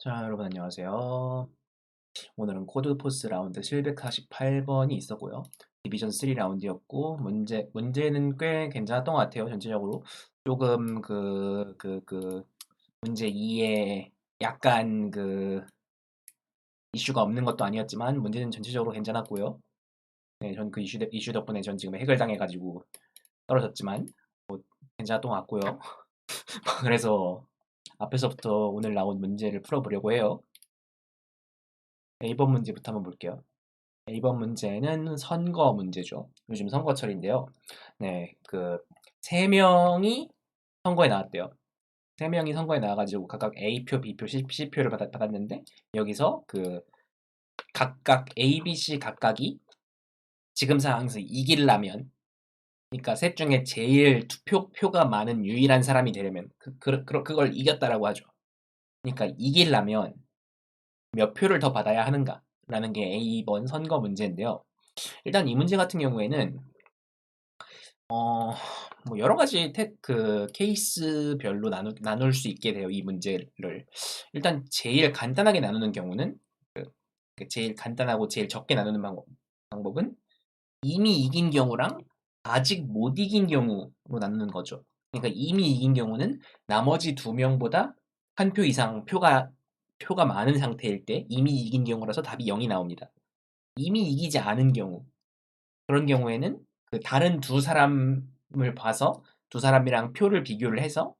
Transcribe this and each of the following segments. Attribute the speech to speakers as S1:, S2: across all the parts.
S1: 자, 여러분 안녕하세요. 오늘은 코드포스 라운드 748번이 있었고요. 디비전 3 라운드였고, 문제는 꽤 괜찮았던 것 같아요, 전체적으로. 조금 문제 2에 약간 이슈가 없는 것도 아니었지만, 문제는 전체적으로 괜찮았고요. 네, 전 그 이슈 덕분에 전 지금 해결당해가지고 떨어졌지만, 괜찮았던 것 같고요. 그래서 앞에서부터 오늘 나온 문제를 풀어보려고 해요. 네, 이번 문제부터 한번 볼게요. 네, 이번 문제는 선거 문제죠. 요즘 선거철인데요. 네, 세 명이 선거에 나왔대요. 세 명이 선거에 나와가지고 각각 A표, B표, C표를 받았는데 여기서 각각 A, B, C 각각이 지금 상황에서 이기려면, 그러니까 셋 중에 제일 표가 많은 유일한 사람이 되려면 그걸 이겼다라고 하죠. 그러니까 이기려면 몇 표를 더 받아야 하는가라는 게 A번 선거 문제인데요. 일단 이 문제 같은 경우에는 뭐 여러 가지 케이스별로 나눌 수 있게 돼요, 이 문제를. 일단 제일 간단하게 나누는 경우는 제일 간단하고 제일 적게 나누는 방법은 이미 이긴 경우랑 아직 못 이긴 경우로 나누는 거죠. 그러니까 이미 이긴 경우는 나머지 두 명보다 한 표 이상 표가 많은 상태일 때 이미 이긴 경우라서 답이 0이 나옵니다. 이미 이기지 않은 경우, 그런 경우에는 다른 두 사람을 봐서 두 사람이랑 표를 비교를 해서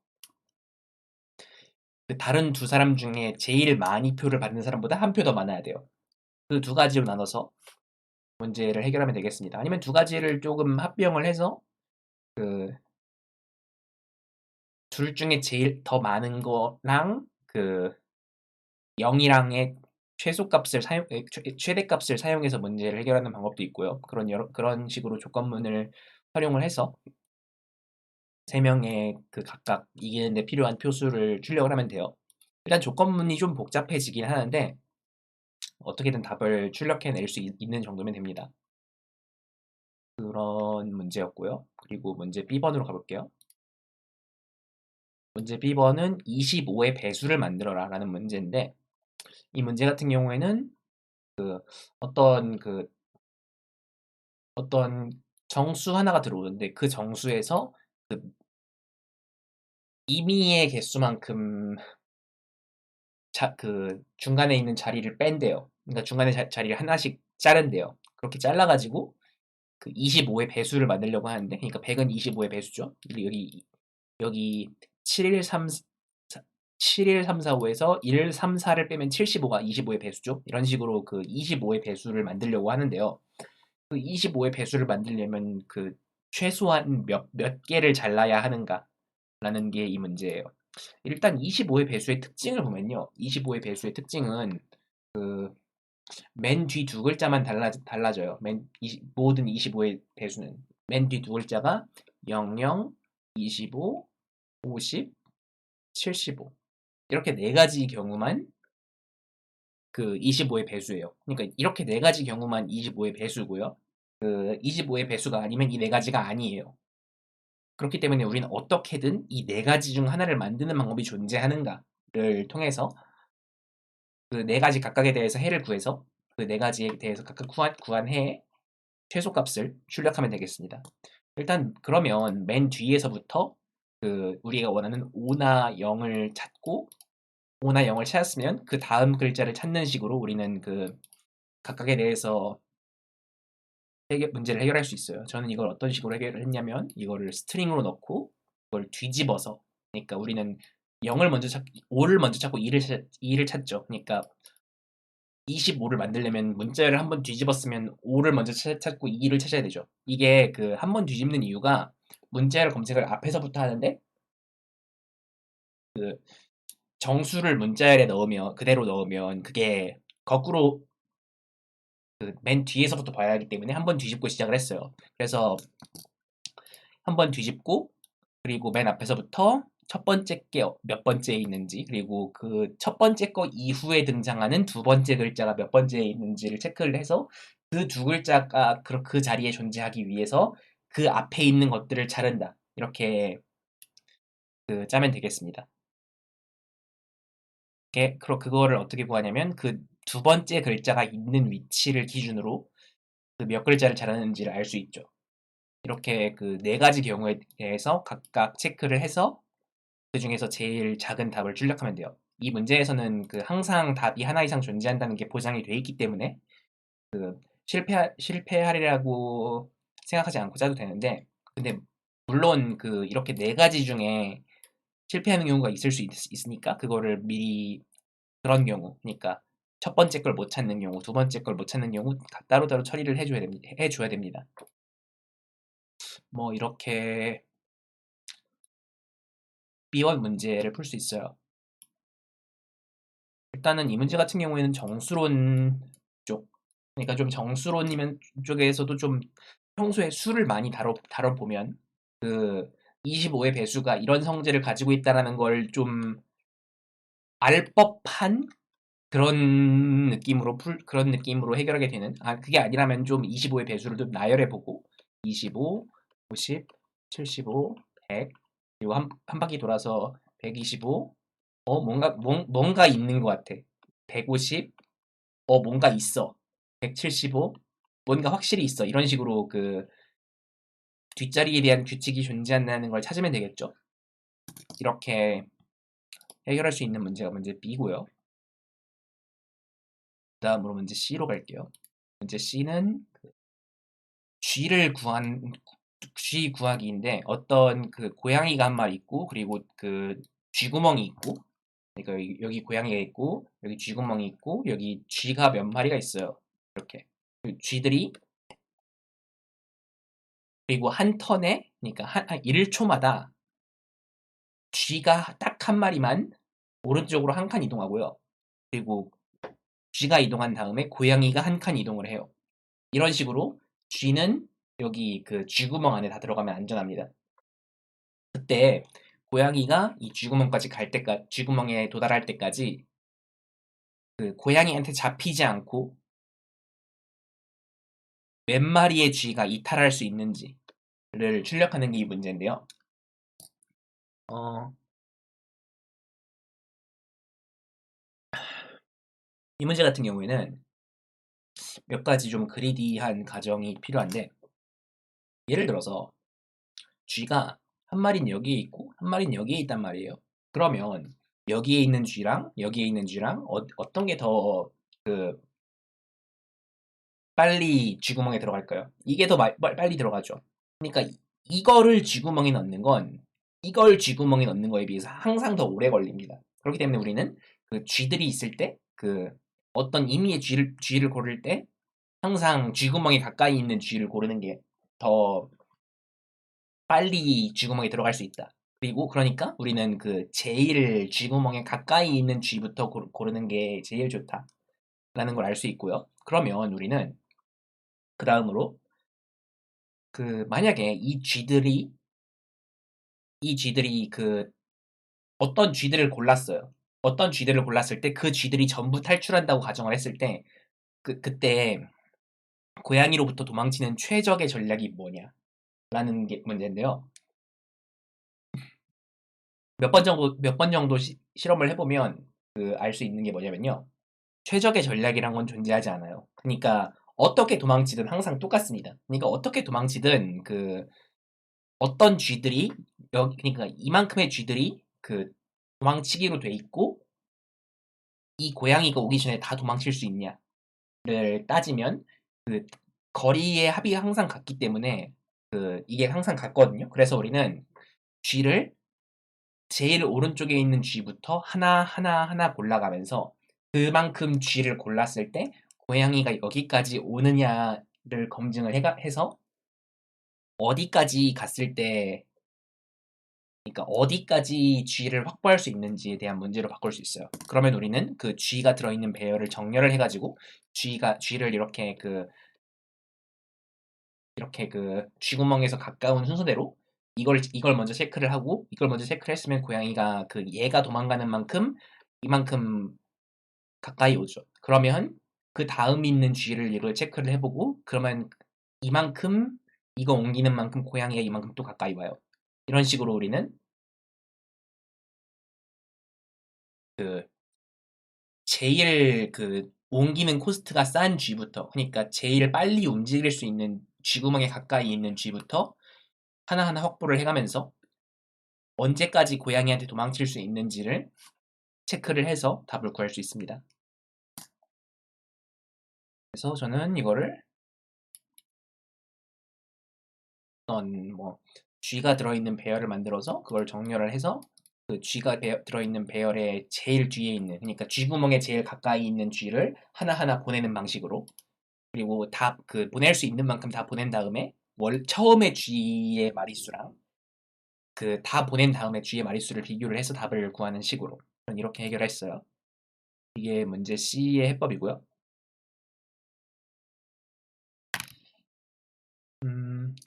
S1: 다른 두 사람 중에 제일 많이 표를 받는 사람보다 한 표 더 많아야 돼요. 그 두 가지로 나눠서 문제를 해결하면 되겠습니다. 아니면 두 가지를 조금 합병을 해서 둘 중에 제일 더 많은 거랑 0이랑의 최대값을 사용해서 문제를 해결하는 방법도 있고요. 그런 식으로 조건문을 활용을 해서 세 명의 각각 이기는데 필요한 표수를 출력을 하면 돼요. 일단 조건문이 좀 복잡해지긴 하는데 어떻게든 답을 출력해낼 수 있는 정도면 됩니다. 그런 문제였고요. 그리고 문제 B번으로 가볼게요. 문제 B번은 25의 배수를 만들어라 라는 문제인데, 이 문제 같은 경우에는 어떤 어떤 정수 하나가 들어오는데 그 정수에서 임의의 개수만큼 중간에 있는 자리를 뺀대요. 그러니까 중간에 자리를 하나씩 자른대요. 그렇게 잘라가지고 25의 배수를 만들려고 하는데, 그러니까 100은 25의 배수죠. 여기 7, 3, 7, 1, 3, 4, 5에서 1, 3, 4를 빼면 75가 25의 배수죠. 이런 식으로 25의 배수를 만들려고 하는데요. 25의 배수를 만들려면 최소한 몇 개를 잘라야 하는가라는 게 이 문제예요. 일단 25의 배수의 특징을 보면요. 25의 배수의 특징은 맨 뒤 두 글자만 달라져요. 모든 25의 배수는 맨 뒤 두 글자가 00, 25, 50, 75 이렇게 네 가지 경우만 25의 배수예요. 그러니까 이렇게 네 가지 경우만 25의 배수고요. 25의 배수가 아니면 이 네 가지가 아니에요. 그렇기 때문에 우리는 어떻게든 이 네 가지 중 하나를 만드는 방법이 존재하는가를 통해서 그 네 가지 각각에 대해서 해를 구해서 그 네 가지에 대해서 각각 구한 해의 최소값을 출력하면 되겠습니다. 일단 그러면 맨 뒤에서부터 우리가 원하는 5나 0을 찾고 5나 0을 찾았으면 그 다음 글자를 찾는 식으로 우리는 각각에 대해서 문제를 해결할 수 있어요. 저는 이걸 어떤 식으로 해결을 했냐면 이거를 스트링으로 넣고 그걸 뒤집어서, 그러니까 우리는 0을 먼저 5를 먼저 찾고 2를 찾죠. 그러니까 25를 만들려면 문자열을 한번 뒤집었으면 5를 먼저 찾고 2를 찾아야 되죠. 이게 한 번 뒤집는 이유가 문자열 검색을 앞에서부터 하는데 정수를 문자열에 그대로 넣으면 그게 거꾸로 맨 뒤에서부터 봐야 하기 때문에 한 번 뒤집고 시작을 했어요. 그래서 한 번 뒤집고 그리고 맨 앞에서부터 첫 번째 게 몇 번째에 있는지, 그리고 그 첫 번째 거 이후에 등장하는 두 번째 글자가 몇 번째에 있는지를 체크를 해서 그 두 글자가 그 자리에 존재하기 위해서 그 앞에 있는 것들을 자른다. 이렇게 짜면 되겠습니다. 그거를 어떻게 구하냐면 그 두 번째 글자가 있는 위치를 기준으로 그 몇 글자를 잘하는지를 알 수 있죠. 이렇게 그 네 가지 경우에 대해서 각각 체크를 해서 그 중에서 제일 작은 답을 출력하면 돼요. 이 문제에서는 그 항상 답이 하나 이상 존재한다는 게 보장이 돼 있기 때문에 그 실패하리라고 생각하지 않고 짜도 되는데, 근데 물론 그 이렇게 네 가지 중에 실패하는 경우가 있을 수 있으니까 그거를 미리, 그런 경우, 그러니까 첫 번째 걸 못 찾는 경우, 두 번째 걸 못 찾는 경우 따로따로 처리를 해줘야 됩니다. 뭐 이렇게 B원 문제를 풀 수 있어요. 일단은 이 문제 같은 경우에는 정수론 쪽, 그러니까 좀 정수론이면 쪽에서도 좀 평소에 수를 많이 다뤄보면 그 25의 배수가 이런 성질을 가지고 있다라는 걸 좀 알 법한 그런 느낌으로 해결하게 되는, 그게 아니라면 좀 25의 배수를 좀 나열해보고 25, 50, 75, 100, 그리고 한 바퀴 돌아서 125, 뭔가 있는 것 같아. 150, 뭔가 있어. 175, 뭔가 확실히 있어. 이런 식으로 그 뒷자리에 대한 규칙이 존재한다는 걸 찾으면 되겠죠. 이렇게 해결할 수 있는 문제가 문제 B고요. 그 다음으로 문제 C로 갈게요. 문제 C는 쥐 구하기인데, 어떤 그 고양이가 한 마리 있고, 그리고 그 쥐구멍이 있고, 그러니까 여기 고양이가 있고, 여기 쥐구멍이 있고, 여기 쥐가 몇 마리가 있어요. 이렇게. 그 쥐들이, 그리고 한 턴에, 그러니까 한 1초마다 쥐가 딱 한 마리만 오른쪽으로 한 칸 이동하고요. 그리고 쥐가 이동한 다음에 고양이가 한 칸 이동을 해요. 이런 식으로 쥐는 여기 그 쥐구멍 안에 다 들어가면 안전합니다. 그때 고양이가 이 쥐구멍에 도달할 때까지 그 고양이한테 잡히지 않고 몇 마리의 쥐가 이탈할 수 있는지를 출력하는 게 이 문제인데요. 어, 이 문제 같은 경우에는 몇 가지 좀 그리디한 가정이 필요한데, 예를 들어서 쥐가 한 마리는 여기에 있고 한 마리는 여기에 있단 말이에요. 그러면 여기에 있는 쥐랑 여기에 있는 쥐랑 어떤 게 더 그 빨리 쥐구멍에 들어갈까요? 이게 더 빨리 들어가죠. 그러니까 이거를 쥐구멍에 넣는 건 이걸 쥐구멍에 넣는 거에 비해서 항상 더 오래 걸립니다. 그렇기 때문에 우리는 그 쥐들이 있을 때 그 어떤 임의의 쥐를 고를 때 항상 쥐구멍에 가까이 있는 쥐를 고르는 게 더 빨리 쥐구멍에 들어갈 수 있다. 그리고 그러니까 우리는 그 제일 쥐구멍에 가까이 있는 쥐부터 고르는 게 제일 좋다라는 걸 알 수 있고요. 그러면 우리는 그 다음으로 그 만약에 이 쥐들이 그 어떤 쥐들을 골랐어요. 어떤 쥐들을 골랐을 때 그 쥐들이 전부 탈출한다고 가정을 했을 때 그때 고양이로부터 도망치는 최적의 전략이 뭐냐라는 게 문제인데요. 몇 번 정도 실험을 해보면 그 알 수 있는 게 뭐냐면요. 최적의 전략이란 건 존재하지 않아요. 그러니까 어떻게 도망치든 항상 똑같습니다. 그러니까 어떻게 도망치든 그 어떤 쥐들이 그러니까 이만큼의 쥐들이 그 도망치기로 돼 있고 이 고양이가 오기 전에 다 도망칠 수 있냐를 따지면 그 거리의 합이 항상 같기 때문에 그 이게 항상 같거든요. 그래서 우리는 쥐를 제일 오른쪽에 있는 쥐부터 하나 골라가면서 그만큼 쥐를 골랐을 때 고양이가 여기까지 오느냐를 검증을 해서 어디까지 갔을 때, 그러니까 어디까지 쥐를 확보할 수 있는지에 대한 문제로 바꿀 수 있어요. 그러면 우리는 그 쥐가 들어있는 배열을 정렬을 해가지고 쥐를 이렇게 그 쥐구멍에서 가까운 순서대로 이걸 먼저 체크를 하고, 이걸 먼저 체크를 했으면 고양이가 그 얘가 도망가는 만큼 이만큼 가까이 오죠. 그러면 그 다음 있는 쥐를 이걸 체크를 해보고, 그러면 이만큼 이거 옮기는 만큼 고양이가 이만큼 또 가까이 와요. 이런 식으로 우리는 그 제일 그 옮기는 코스트가 싼 G부터, 그러니까 제일 빨리 움직일 수 있는 G구멍에 가까이 있는 G부터 하나하나 확보를 해가면서 언제까지 고양이한테 도망칠 수 있는지를 체크를 해서 답을 구할 수 있습니다. 그래서 저는 이거를 어떤 뭐 G가 들어있는 배열을 만들어서 그걸 정렬을 해서 그 G가 들어있는 배열의 제일 뒤에 있는, 그러니까 G구멍에 제일 가까이 있는 G를 하나하나 보내는 방식으로, 그리고 다 그 보낼 수 있는 만큼 다 보낸 다음에 처음에 G의 마리수랑 그 다 보낸 다음에 G의 마리수를 비교를 해서 답을 구하는 식으로 저는 이렇게 해결했어요. 이게 문제 C의 해법이고요.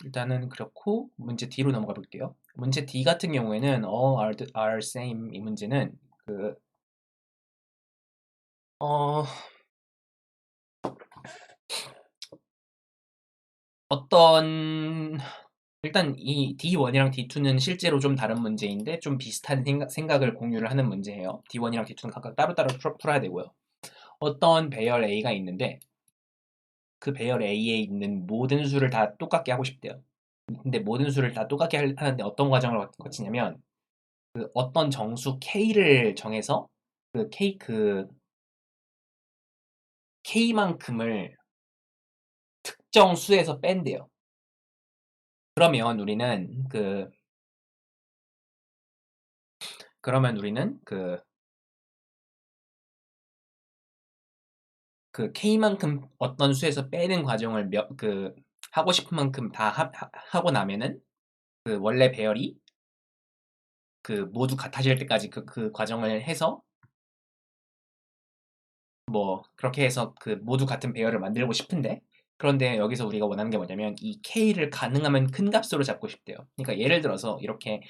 S1: 일단은 그렇고 문제 D로 넘어가 볼게요. 문제 D 같은 경우에는 all are same, 이 문제는 그 어떤 일단 이 D1이랑 D2는 실제로 좀 다른 문제인데 좀 비슷한 생각을 공유를 하는 문제예요. D1이랑 D2는 각각 따로따로 풀어야 되고요. 어떤 배열 A가 있는데 그 배열 A에 있는 모든 수를 다 똑같게 하고 싶대요. 근데 모든 수를 다 똑같게 하는데 어떤 과정을 거치냐면 그 어떤 정수 K를 정해서 그 K만큼을 특정 수에서 뺀대요. 그러면 우리는 그 K만큼 어떤 수에서 빼는 과정을 하고 싶은 만큼 다 하고 나면은 그 원래 배열이 그 모두 같아질 때까지 그 과정을 해서 뭐 그렇게 해서 그 모두 같은 배열을 만들고 싶은데, 그런데 여기서 우리가 원하는 게 뭐냐면 이 K를 가능하면 큰 값으로 잡고 싶대요. 그러니까 예를 들어서 이렇게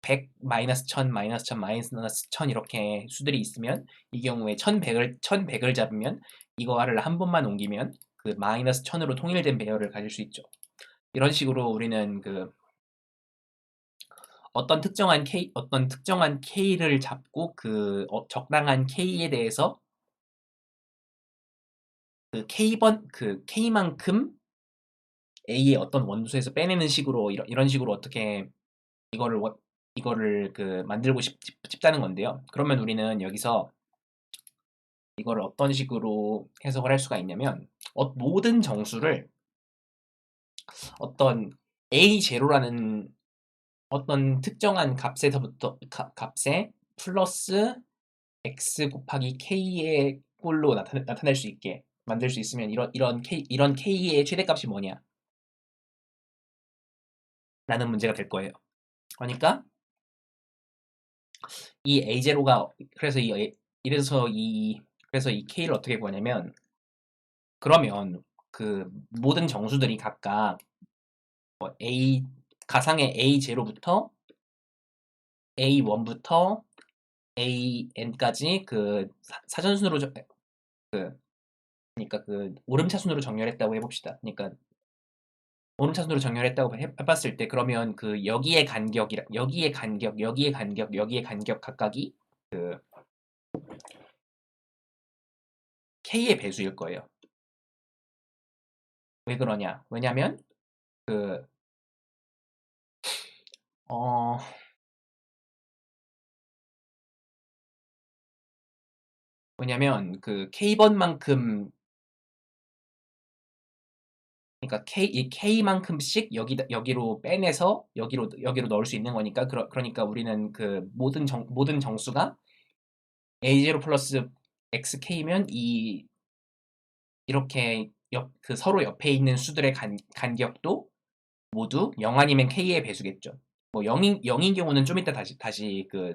S1: 100, 마이너스 1000, 마이너스 1000, 마이너스 1000 이렇게 수들이 있으면 이 경우에 1100을 잡으면 이거를 한 번만 옮기면 그 마이너스 1000으로 통일된 배열을 가질 수 있죠. 이런 식으로 우리는 그 어떤 특정한 K를 잡고 그 적당한 K에 대해서 그 K만큼 A의 어떤 원소에서 빼내는 식으로 이런 식으로 어떻게 이거를 이거를 그 만들고 싶다는 건데요. 그러면 우리는 여기서 이거를 어떤 식으로 해석을 할 수가 있냐면 모든 정수를 어떤 A0라는 어떤 특정한 값에서부터 값에 플러스 x 곱하기 k의 꼴로 나타낼 수 있게 만들 수 있으면 이런 k의 최대값이 뭐냐 라는 문제가 될 거예요. 그러니까 이 a0가 그래서 이 k를 어떻게 구하냐면, 그러면 그 모든 정수들이 각각 a 가상의 a0부터 a1부터 an까지 그 사전순으로 그러니까 그 오름차순으로 정렬했다고 해봅시다. 그러니까 오름차순으로 정렬했다고 해봤을 때, 그러면 그 여기의 간격 각각이 그 k의 배수일 거예요. 왜 그러냐? 왜냐면 그 어, 왜냐면 그 k번만큼, 그러니까 이 k만큼씩 여기로 빼내서 여기로 넣을 수 있는 거니까, 그러니까 우리는 그 모든 정수가 a0 플러스 xk면 이렇게 그 서로 옆에 있는 수들의 간격도 모두 0 아니면 k의 배수겠죠. 뭐 0인 경우는 좀 이따 다시 그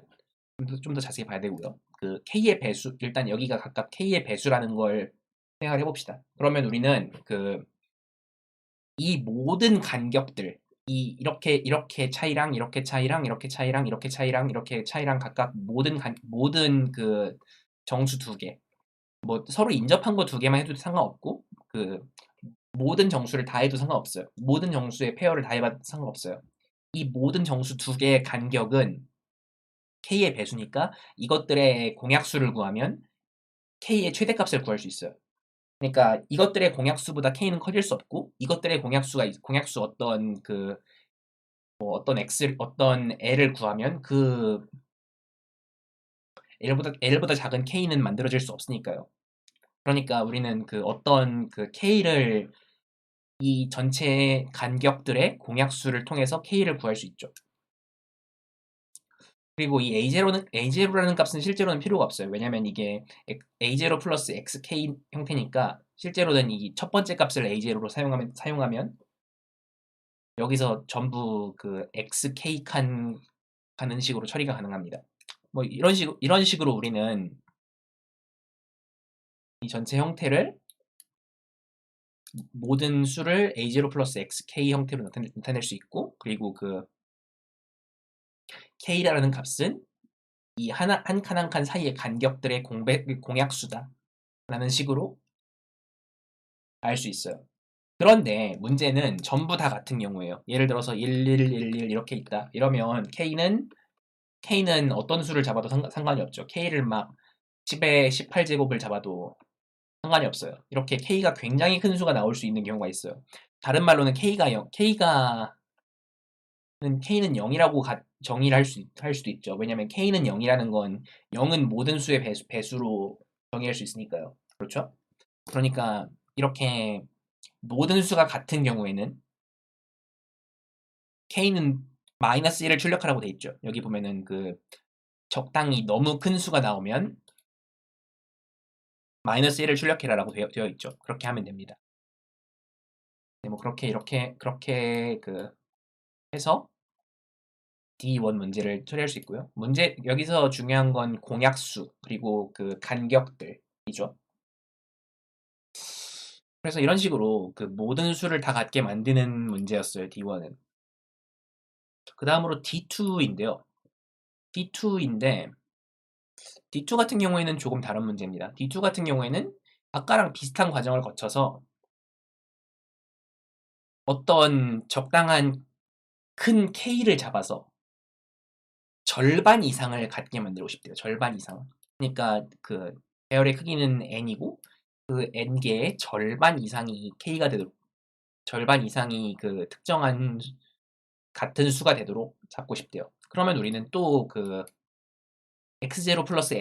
S1: 좀 더 자세히 봐야 되고요. 그 k의 배수, 일단 여기가 각각 k의 배수라는 걸 생각을 해봅시다. 그러면 우리는 이 모든 간격들, 이렇게 차이랑 이렇게 차이랑 이렇게 차이랑 이렇게 차이랑 이렇게 차이랑 각각 모든 그 정수 두 개, 뭐 서로 인접한 거 두 개만 해도 상관없고 그 모든 정수를 다 해도 상관없어요. 모든 정수의 페어를 다 해봐도 상관없어요. 이 모든 정수 두 개의 간격은 k의 배수니까 이것들의 공약수를 구하면 k의 최대값을 구할 수 있어요. 그러니까 이것들의 공약수보다 k는 커질 수 없고 이것들의 공약수 어떤 어떤 어떤 l을 구하면 그 l보다 작은 k는 만들어질 수 없으니까요. 그러니까 우리는 그 어떤 그 k를 이 전체 간격들의 공약수를 통해서 k를 구할 수 있죠. 그리고 이 A0라는 값은 실제로는 필요가 없어요. 왜냐면 이게 A0 플러스 XK 형태니까 실제로는 이 첫 번째 값을 A0로 사용하면 여기서 전부 그 XK 가는 식으로 처리가 가능합니다. 뭐 이런 식으로 우리는 이 전체 형태를 모든 수를 A0 플러스 XK 형태로 나타낼 수 있고 그리고 그 K라는 값은 이 한 칸 한 칸 사이의 간격들의 공약수다 라는 식으로 알 수 있어요. 그런데 문제는 전부 다 같은 경우예요. 예를 들어서 1111 이렇게 있다. 이러면 K는 어떤 수를 잡아도 상관이 없죠. K를 막 10의 18제곱을 잡아도 상관이 없어요. 이렇게 K가 굉장히 큰 수가 나올 수 있는 경우가 있어요. 다른 말로는 K는 0이라고 정의를 할 수도 있죠. 왜냐면 K는 0이라는 건 0은 모든 수의 배수로 정의할 수 있으니까요. 그렇죠? 그러니까 이렇게 모든 수가 같은 경우에는 K는 마이너스 1을 출력하라고 돼 있죠. 여기 보면은 그 적당히 너무 큰 수가 나오면 마이너스 1을 출력해라라고 되어 있죠. 그렇게 하면 됩니다. 네, 뭐 그렇게 해서 D1 문제를 처리할 수 있고요. 여기서 중요한 건 공약수 그리고 그 간격들이죠. 그래서 이런 식으로 그 모든 수를 다 같게 만드는 문제였어요. D1은. 그 다음으로 D2인데요. D2인데 D2 같은 경우에는 조금 다른 문제입니다. D2 같은 경우에는 아까랑 비슷한 과정을 거쳐서 어떤 적당한 큰 K를 잡아서 절반 이상을 갖게 만들고 싶대요. 절반 이상. 그러니까 그 배열의 크기는 n이고 그 n개의 절반 이상이 k가 되도록 절반 이상이 그 특정한 같은 수가 되도록 잡고 싶대요. 그러면 우리는 또 그 x0 플러스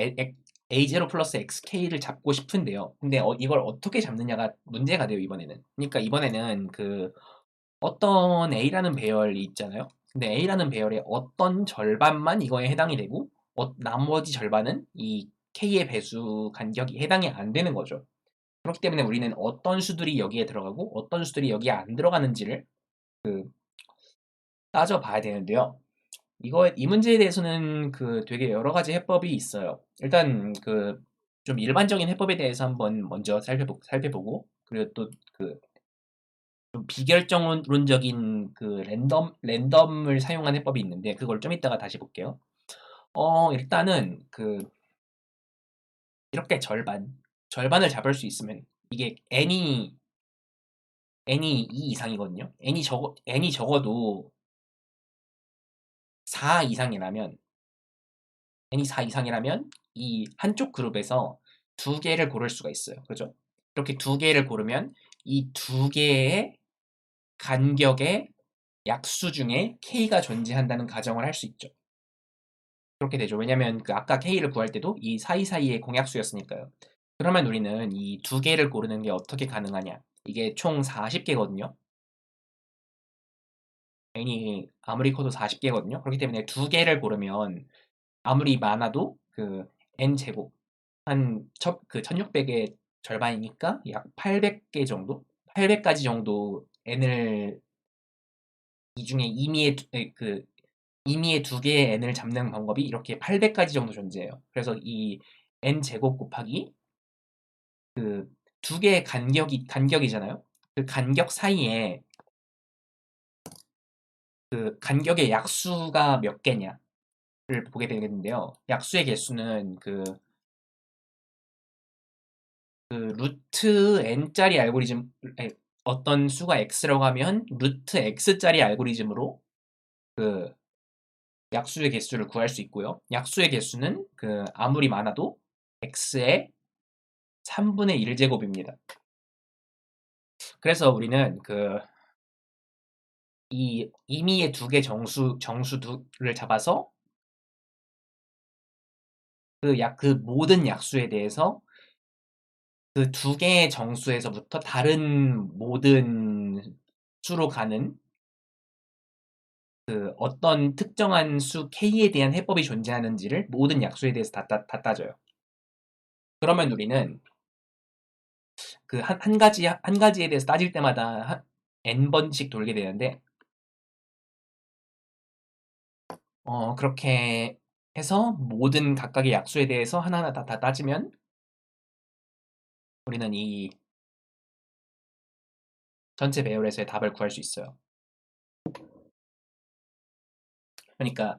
S1: a0 플러스 xk를 잡고 싶은데요. 근데 이걸 어떻게 잡느냐가 문제가 돼요, 이번에는. 그러니까 이번에는 그 어떤 a라는 배열이 있잖아요. 근데 a라는 배열의 어떤 절반만 이거에 해당이 되고 나머지 절반은 이 k의 배수 간격이 해당이 안 되는 거죠. 그렇기 때문에 우리는 어떤 수들이 여기에 들어가고 어떤 수들이 여기에 안 들어가는지를 그 따져봐야 되는데요. 이 문제에 대해서는 그 되게 여러 가지 해법이 있어요. 일단 그 좀 일반적인 해법에 대해서 한번 먼저 살펴보고 그리고 또 그 좀 비결정론적인 그 랜덤을 사용한 해법이 있는데 그걸 좀 이따가 다시 볼게요. 일단은 이렇게 절반을 잡을 수 있으면 이게 n이 2 이상이거든요. n이 적어도 4 이상이라면 n이 4 이상이라면 이 한쪽 그룹에서 두 개를 고를 수가 있어요. 그죠? 이렇게 두 개를 고르면 이 두 개의 간격의 약수 중에 k가 존재한다는 가정을 할 수 있죠. 그렇게 되죠. 왜냐면 그 아까 k를 구할 때도 이 사이사이의 공약수였으니까요. 그러면 우리는 이 두 개를 고르는 게 어떻게 가능하냐? 이게 총 40개거든요. n이 아무리 커도 40개거든요. 그렇기 때문에 두 개를 고르면 아무리 많아도 그 n 제곱 그 1600의 절반이니까 약 800개 정도? 800가지 정도 n을 이 중에 임의의 두 개의 n을 잡는 방법이 이렇게 800가지 정도 존재해요. 그래서 이 n 제곱 곱하기 그 두 개의 간격이잖아요. 그 간격 사이에 그 간격의 약수가 몇 개냐를 보게 되겠는데요. 약수의 개수는 그 루트 n짜리 어떤 수가 x라고 하면 루트 x짜리 알고리즘으로 그 약수의 개수를 구할 수 있고요. 약수의 개수는 그 아무리 많아도 x의 3분의 1제곱입니다. 그래서 우리는 이 임의의 두 개 정수를 잡아서 그 모든 약수에 대해서 그 두 개의 정수에서부터 다른 모든 수로 가는 어떤 특정한 수 K에 대한 해법이 존재하는지를 모든 약수에 대해서 다 따져요. 그러면 우리는 한 가지에 대해서 따질 때마다 N번씩 돌게 되는데, 그렇게 해서 모든 각각의 약수에 대해서 하나하나 다 따지면 우리는 이 전체 배열에서의 답을 구할 수 있어요. 그러니까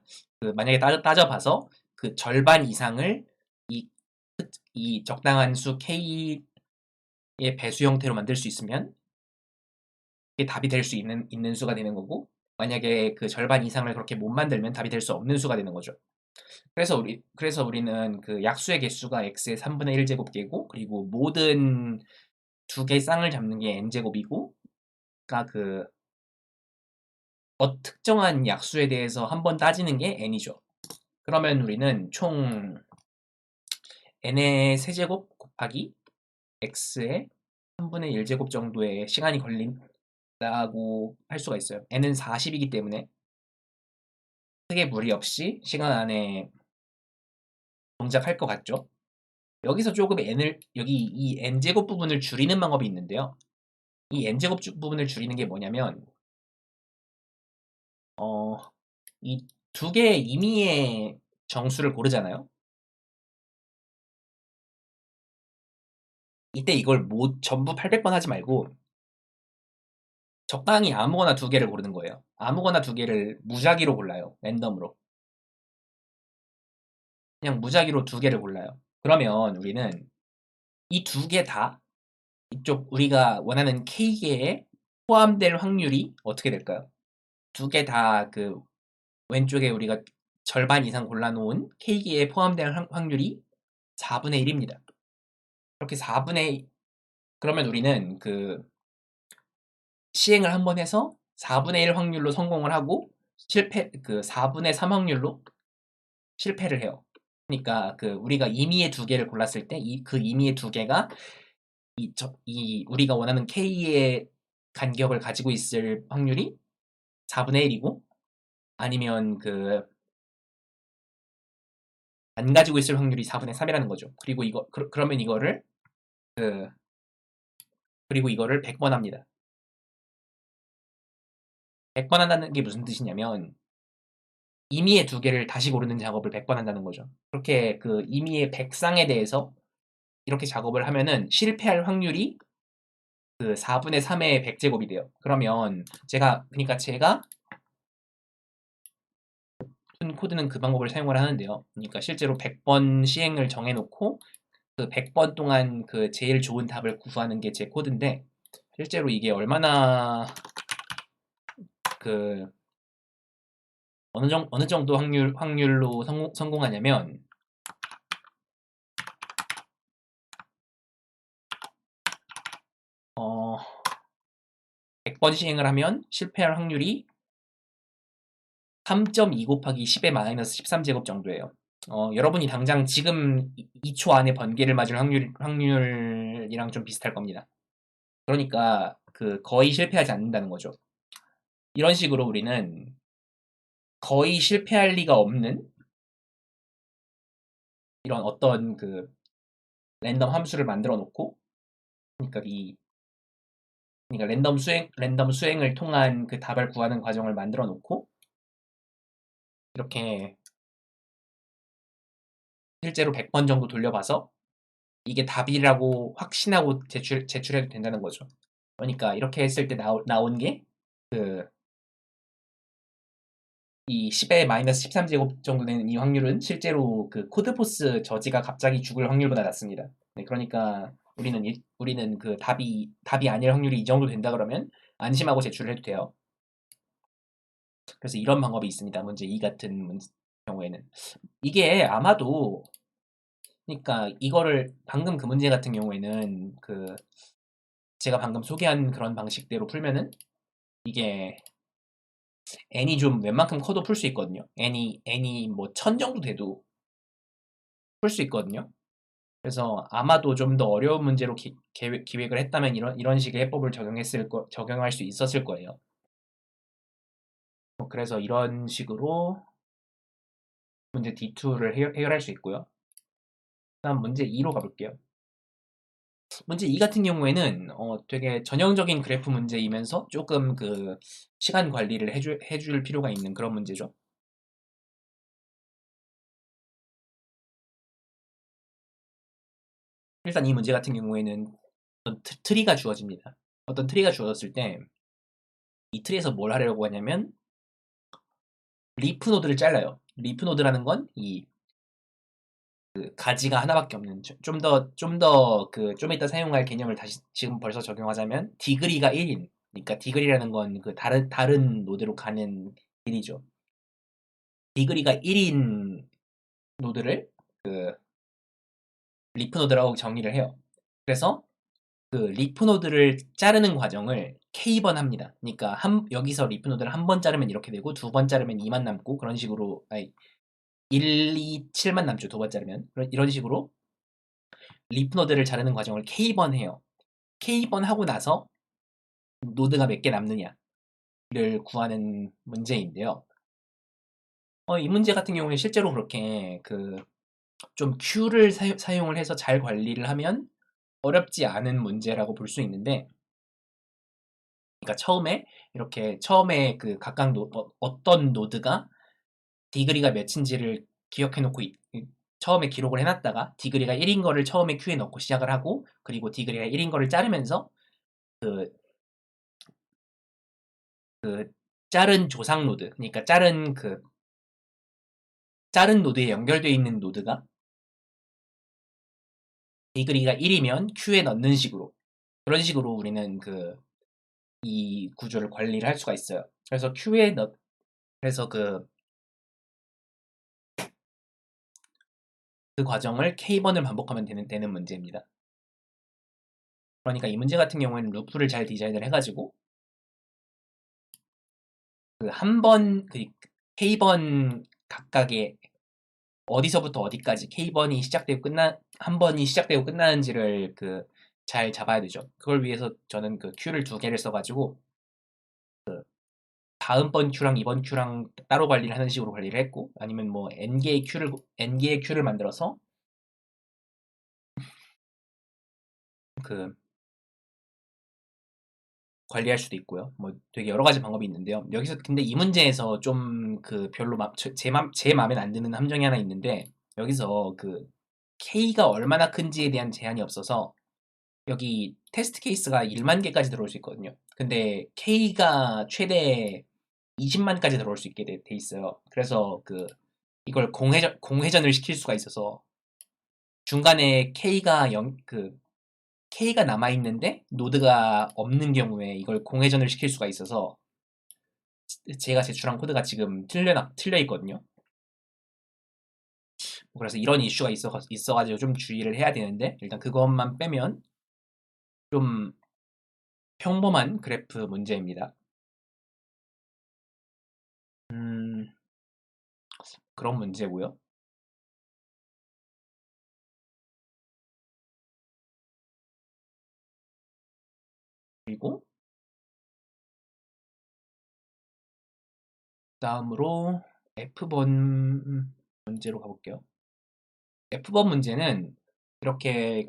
S1: 만약에 따져봐서 그 절반 이상을 이, 이 적당한 수 K의 배수 형태로 만들 수 있으면 그게 답이 될 수 있는 수가 되는 거고, 만약에 그 절반 이상을 그렇게 못 만들면 답이 될 수 없는 수가 되는 거죠. 그래서 우리는 그 약수의 개수가 x의 3분의 1제곱계고, 그리고 모든 두 개의 쌍을 잡는 게 n제곱이고, 그러니까 특정한 약수에 대해서 한번 따지는 게 n이죠. 그러면 우리는 총 n의 세제곱 곱하기 x의 3분의 1제곱 정도의 시간이 걸린다고 할 수가 있어요. n은 40이기 때문에 크게 무리 없이 시간 안에 동작할 것 같죠? 여기서 조금 여기 이 n제곱 부분을 줄이는 방법이 있는데요. 이 n제곱 부분을 줄이는 게 뭐냐면, 이 두 개의 임의의 정수를 고르잖아요. 이때 이걸 전부 800번 하지 말고 적당히 아무거나 두 개를 고르는 거예요. 아무거나 두 개를 무작위로 골라요. 랜덤으로. 그냥 무작위로 두 개를 골라요. 그러면 우리는 이 두 개 다 이쪽 우리가 원하는 K개에 포함될 확률이 어떻게 될까요? 두 개 다 왼쪽에 우리가 절반 이상 골라놓은 K개에 포함될 확률이 4분의 1입니다. 그렇게 그러면 우리는 시행을 한번 해서 4분의 1 확률로 성공을 하고 4분의 3 확률로 실패를 해요. 그러니까 우리가 임의의 두 개를 골랐을 때 그 임의의 두 개가 우리가 원하는 K의 간격을 가지고 있을 확률이 4분의 1이고, 아니면 안 가지고 있을 확률이 4분의 3이라는 거죠. 그리고 그러면 그리고 이거를 100번 합니다. 100번 한다는 게 무슨 뜻이냐면, 임의의 두 개를 다시 고르는 작업을 100번 한다는 거죠. 그렇게 임의의 100쌍에 대해서 이렇게 작업을 하면은 실패할 확률이 4분의 3의 100제곱이 돼요. 그러면 그러니까 제가 푼 코드는 그 방법을 사용을 하는데요. 그러니까 실제로 100번 시행을 정해놓고 100번 동안 제일 좋은 답을 구하는 게 제 코드인데, 실제로 이게 얼마나 어느 정도 확률로 성공하냐면, 100번 시행을 하면 실패할 확률이 3.2 곱하기 10의 마이너스 13제곱 정도예요. 여러분이 당장 지금 2초 안에 번개를 맞을 확률이랑 좀 비슷할 겁니다. 그러니까 거의 실패하지 않는다는 거죠. 이런 식으로 우리는 거의 실패할 리가 없는 이런 어떤 랜덤 함수를 만들어 놓고, 그러니까 랜덤 수행을 통한 답을 구하는 과정을 만들어 놓고, 이렇게 실제로 100번 정도 돌려봐서 이게 답이라고 확신하고 제출해도 된다는 거죠. 그러니까 이렇게 했을 때 나온 게 이 10의 마이너스 13제곱 정도 되는 이 확률은 실제로 코드포스 저지가 갑자기 죽을 확률보다 낮습니다. 네, 그러니까 우리는 답이 아닐 확률이 이 정도 된다 그러면 안심하고 제출을 해도 돼요. 그래서 이런 방법이 있습니다. 문제 2 같은 경우에는 이게 아마도 그러니까 이거를 방금 그 문제 같은 경우에는 그 제가 방금 소개한 그런 방식대로 풀면은 이게 n이 좀 웬만큼 커도 풀 수 있거든요. n이 뭐 1000 정도 돼도 풀 수 있거든요. 그래서 아마도 좀 더 어려운 문제로 기획을 했다면 이런 식의 해법을 적용할 수 있었을 거예요. 그래서 이런 식으로 문제 D2를 해결할 수 있고요. 다음 문제 2로 가볼게요. 문제 2 같은 경우에는 되게 전형적인 그래프 문제이면서 조금 그 시간 관리를 해줄 필요가 있는 그런 문제죠. 일단 이 문제 같은 경우에는 어떤 트리가 주어집니다. 어떤 트리가 주어졌을 때 이 트리에서 뭘 하려고 하냐면 리프 노드를 잘라요. 리프 노드라는 건 이 그 가지가 하나밖에 없는 좀 이따 사용할 개념을 다시 지금 벌써 적용하자면 디그리가 1인 그러니까 디그리라는 건 그 다른 노드로 가는 길이죠. 디그리가 1인 노드를 그 리프 노드라고 정의를 해요. 그래서 그 리프 노드를 자르는 과정을 K번 합니다. 그러니까 여기서 리프 노드를 한 번 자르면 이렇게 되고 두 번 자르면 2만 남고 그런 식으로 1, 2, 7만 남죠. 두 번 자르면 이런 식으로 리프 노드를 자르는 과정을 K번 해요. K번 하고 나서 노드가 몇 개 남느냐를 구하는 문제인데요. 이 문제 같은 경우에 실제로 그렇게 그 좀 Q를 사용을 해서 잘 관리를 하면 어렵지 않은 문제라고 볼 수 있는데, 그러니까 처음에 그 각각 어떤 노드가 디그리가 몇인지를 기억해 놓고 처음에 기록을 해놨다가 디그리가 1인 거를 처음에 큐에 넣고 시작을 하고 그리고 디그리가 1인 거를 자르면서 그, 그 자른 조상 노드 그러니까 자른 노드에 연결되어 있는 노드가 디그리가 1이면 큐에 넣는 식으로 그런 식으로 우리는 이 구조를 관리를 할 수가 있어요. 그래서 그래서 그 과정을 K번을 반복하면 되는 문제입니다. 그러니까 이 문제 같은 경우에는 루프를 잘 디자인을 해가지고 그 K번 각각의 어디서부터 어디까지 한 번이 시작되고 끝나는지를 잘 잡아야 되죠. 그걸 위해서 저는 그 큐를 두 개를 써가지고 다음번 큐랑 이번 큐랑 따로 관리를 하는 식으로 관리를 했고 아니면 뭐 n개의 큐를 만들어서 그 관리할 수도 있고요. 뭐 되게 여러 가지 방법이 있는데요. 여기서 근데 이 문제에서 좀 별로 제 맘에 안 드는 함정이 하나 있는데 여기서 K가 얼마나 큰지에 대한 제한이 없어서 여기 테스트 케이스가 1만 개까지 들어올 수 있거든요. 근데 K가 최대 20만까지 들어올 수 있게 돼 있어요. 그래서 이걸 공회전을 시킬 수가 있어서 중간에 K가 남아있는데 노드가 없는 경우에 이걸 공회전을 시킬 수가 있어서 제가 제출한 코드가 지금 틀려 있거든요. 그래서 이런 이슈가 있어가지고 좀 주의를 해야 되는데 일단 그것만 빼면 좀 평범한 그래프 문제입니다. 음, 그런 문제고요. 그리고 다음으로 F번 문제로 가볼게요. F번 문제는 이렇게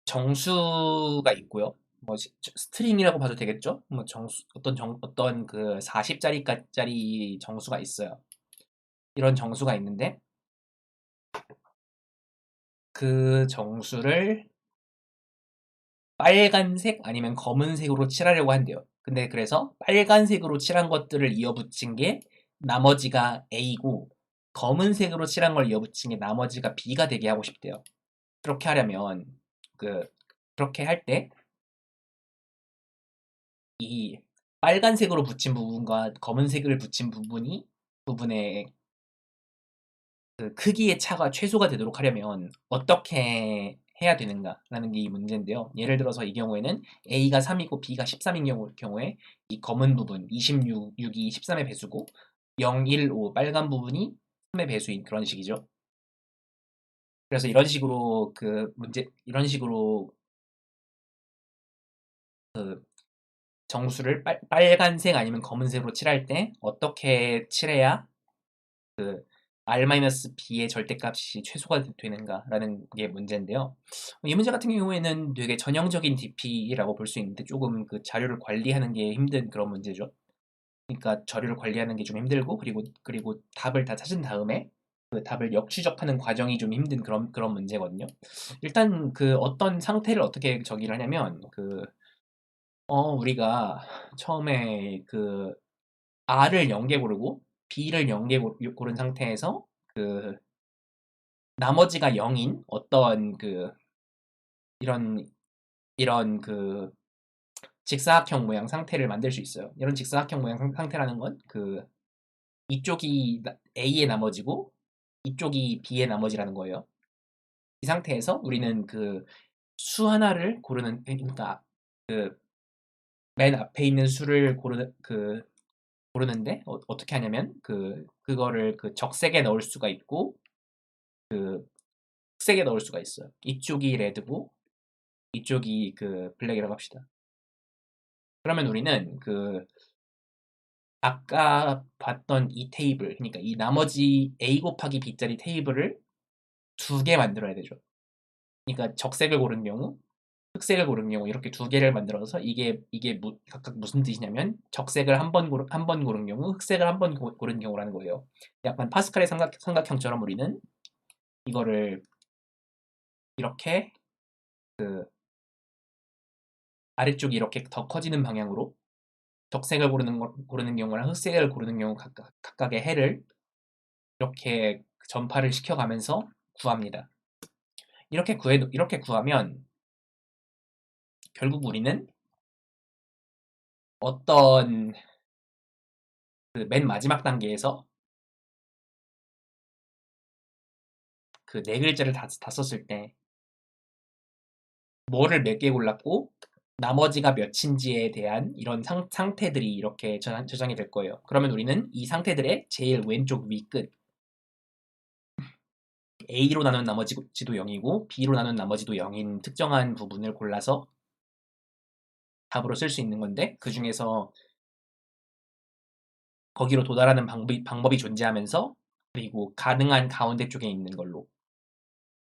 S1: 정수가 있고요. 뭐 스트링이라고 봐도 되겠죠? 뭐 어떤 40짜리 정수가 있어요. 이런 정수가 있는데 그 정수를 빨간색 아니면 검은색으로 칠하려고 한대요. 근데 그래서 빨간색으로 칠한 것들을 이어붙인 게 나머지가 A고 검은색으로 칠한 걸 이어붙인 게 나머지가 B가 되게 하고 싶대요. 그렇게 하려면 그 그렇게 할 때 이 빨간색으로 붙인 부분과 검은색을 붙인 부분의 그 크기의 차가 최소가 되도록 하려면 어떻게 해야 되는가라는 게 이 문제인데요. 예를 들어서 이 경우에는 A가 3이고 B가 13인 경우에 이 검은 부분 26, 6이 13의 배수고 0, 1, 5 빨간 부분이 3의 배수인 그런 식이죠. 그래서 이런 식으로 이런 식으로 그 정수를 빨간색 아니면 검은색으로 칠할 때 어떻게 칠해야 그 R-B의 절대값이 최소가 되는가라는 게 문제인데요. 이 문제 같은 경우에는 되게 전형적인 DP라고 볼 수 있는데 조금 그 자료를 관리하는 게 힘든 그런 문제죠. 그러니까 자료를 관리하는 게 좀 힘들고 그리고 답을 다 찾은 다음에 그 답을 역추적하는 과정이 좀 힘든 그런 문제거든요. 일단 그 어떤 상태를 어떻게 저기를 하냐면 우리가 처음에 그 R을 0개 고르고 B를 0개 고른 상태에서 그 나머지가 0인 어떤 이런 이런 직사각형 모양 상태를 만들 수 있어요. 이런 직사각형 모양 상태라는 건 이쪽이 A의 나머지고 이쪽이 B의 나머지라는 거예요. 이 상태에서 우리는 수 하나를 그러니까 맨 앞에 있는 수를 고르는데 어떻게 하냐면 그거를 적색에 넣을 수가 있고 흑색에 넣을 수가 있어요. 이쪽이 레드고 이쪽이 블랙이라고 합시다. 그러면 우리는 아까 봤던 이 테이블, 그러니까 이 나머지 A 곱하기 B짜리 테이블을 두 개 만들어야 되죠. 그러니까 적색을 고른 경우, 흑색을 고른 경우 이렇게 두 개를 만들어서 이게 각각 무슨 뜻이냐면 적색을 한 번 고른 경우, 흑색을 한 번 고른 경우라는 거예요. 약간 파스칼의 삼각형처럼 우리는 이거를 이렇게 아래쪽이 이렇게 더 커지는 방향으로 적색을 고르는 경우랑 흑색을 고르는 경우 각각의 해를 이렇게 전파를 시켜가면서 구합니다. 이렇게 구하면 결국 우리는 어떤 맨 마지막 단계에서 네 글자를 다 썼을 때 뭐를 몇 개 골랐고 나머지가 몇인지에 대한 이런 상태들이 이렇게 저장이 될 거예요. 그러면 우리는 이 상태들의 제일 왼쪽 위끝 A로 나눈 나머지도 0이고 B로 나눈 나머지도 0인 특정한 부분을 골라서 답으로 쓸 수 있는 건데 그 중에서 거기로 도달하는 방법이 존재하면서 그리고 가능한 가운데 쪽에 있는 걸로